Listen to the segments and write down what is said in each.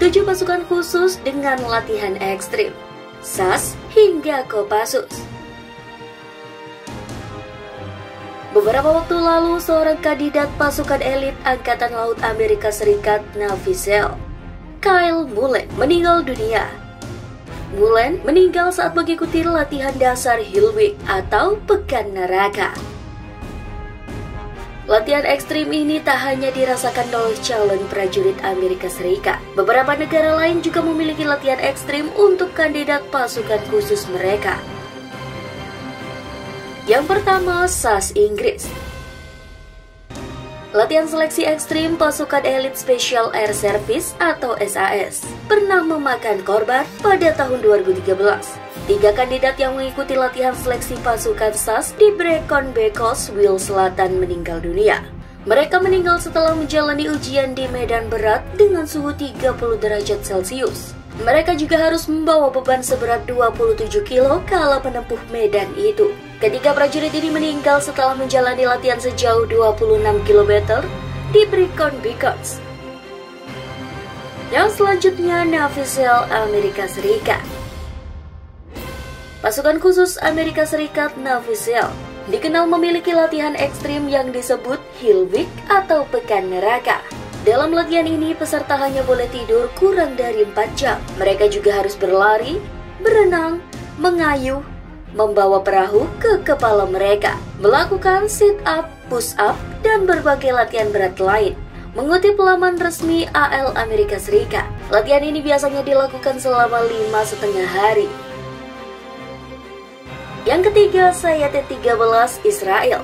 7 pasukan khusus dengan latihan ekstrim, SAS hingga Kopassus. Beberapa waktu lalu, seorang kandidat pasukan elit Angkatan Laut Amerika Serikat Navy SEAL, Kyle Mullen, meninggal dunia. Mullen meninggal saat mengikuti latihan dasar Hell Week atau Pekan Neraka. Latihan ekstrim ini tak hanya dirasakan oleh calon prajurit Amerika Serikat. Beberapa negara lain juga memiliki latihan ekstrim untuk kandidat pasukan khusus mereka. Yang pertama, SAS Inggris. Latihan seleksi ekstrim pasukan elit Special Air Service atau SAS pernah memakan korban pada tahun 2013. 3 kandidat yang mengikuti latihan seleksi pasukan SAS di Brecon Beacons, Wales Selatan meninggal dunia. Mereka meninggal setelah menjalani ujian di medan berat dengan suhu 30 derajat Celcius. Mereka juga harus membawa beban seberat 27 kilo kala menempuh medan itu. Ketiga prajurit ini meninggal setelah menjalani latihan sejauh 26 km di Brecon Beacons. Yang selanjutnya, Navy SEAL Amerika Serikat. Pasukan khusus Amerika Serikat Navy SEAL dikenal memiliki latihan ekstrim yang disebut Hell Week atau Pekan Neraka. Dalam latihan ini, peserta hanya boleh tidur kurang dari 4 jam. Mereka juga harus berlari, berenang, mengayuh, membawa perahu ke kepala mereka, melakukan sit-up, push-up, dan berbagai latihan berat lain. Mengutip laman resmi AL Amerika Serikat, latihan ini biasanya dilakukan selama 5,5 hari. Yang ketiga, Sayate 13 Israel.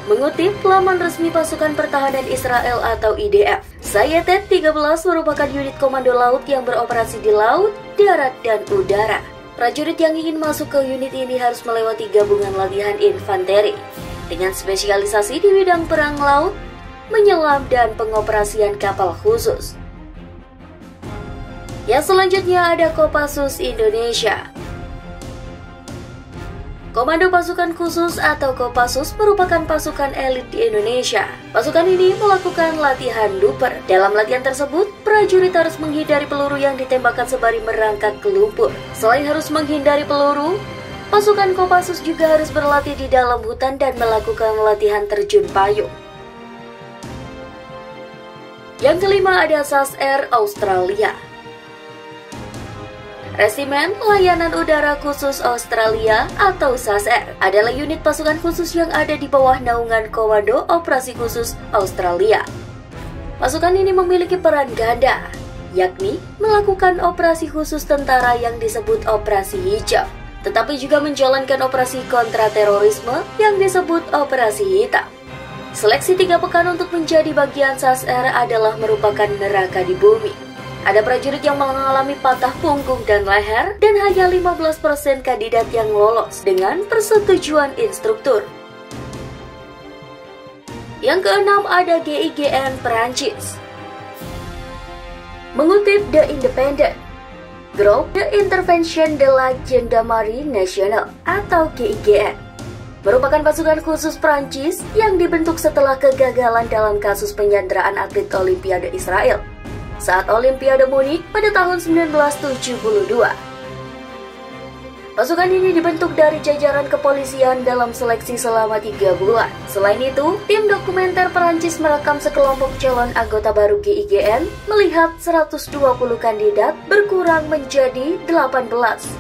Mengutip laman resmi pasukan pertahanan Israel atau IDF, Sayate 13 merupakan unit komando laut yang beroperasi di laut, darat, dan udara. Prajurit yang ingin masuk ke unit ini harus melewati gabungan latihan infanteri dengan spesialisasi di bidang perang laut, menyelam, dan pengoperasian kapal khusus. Yang selanjutnya ada Kopassus Indonesia. Komando Pasukan Khusus atau Kopassus merupakan pasukan elit di Indonesia. Pasukan ini melakukan latihan duper. Dalam latihan tersebut, prajurit harus menghindari peluru yang ditembakkan sembari merangkak ke lumpur. Selain harus menghindari peluru, pasukan Kopassus juga harus berlatih di dalam hutan dan melakukan latihan terjun payung. Yang kelima ada SAS Air Australia. Resimen Layanan Udara Khusus Australia atau SAS Air adalah unit pasukan khusus yang ada di bawah naungan Komando Operasi Khusus Australia. Pasukan ini memiliki peran ganda, yakni melakukan operasi khusus tentara yang disebut Operasi Hijau, tetapi juga menjalankan operasi kontraterorisme yang disebut Operasi Hitam. Seleksi 3 pekan untuk menjadi bagian SAS Air adalah merupakan neraka di bumi. Ada prajurit yang mengalami patah punggung dan leher, dan hanya 15% kandidat yang lolos dengan persetujuan instruktur. Yang keenam ada GIGN Perancis. Mengutip The Independent, Groupe d'Intervention de la Gendarmerie Nationale atau GIGN merupakan pasukan khusus Prancis yang dibentuk setelah kegagalan dalam kasus penyanderaan atlet Olimpiade Israel saat Olimpiade Munich pada tahun 1972. Pasukan ini dibentuk dari jajaran kepolisian dalam seleksi selama 3 bulan. Selain itu, tim dokumenter Perancis merekam sekelompok calon anggota baru GIGN melihat 120 kandidat berkurang menjadi 18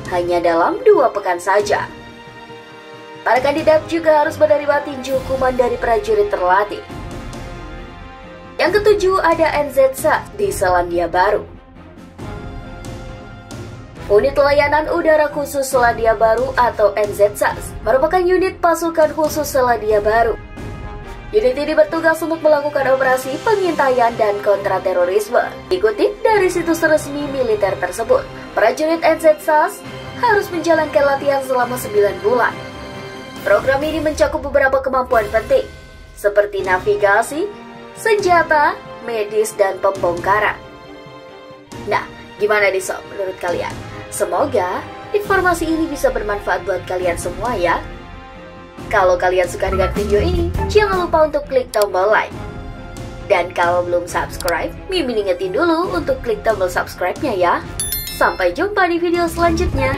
hanya dalam 2 pekan saja. Para kandidat juga harus menerima tinju hukuman dari prajurit terlatih. Yang ketujuh ada NZSAS di Selandia Baru. Unit Layanan Udara Khusus Selandia Baru atau NZSAS merupakan unit pasukan khusus Selandia Baru. Unit ini bertugas untuk melakukan operasi pengintaian dan kontraterorisme. Dikutip dari situs resmi militer tersebut, prajurit NZSAS harus menjalankan latihan selama 9 bulan. Program ini mencakup beberapa kemampuan penting, seperti navigasi, senjata, medis, dan pembongkaran. Nah, gimana nih sob menurut kalian? Semoga informasi ini bisa bermanfaat buat kalian semua ya. Kalau kalian suka dengan video ini, jangan lupa untuk klik tombol like. Dan kalau belum subscribe, Mimin ingetin dulu untuk klik tombol subscribe-nya ya. Sampai jumpa di video selanjutnya.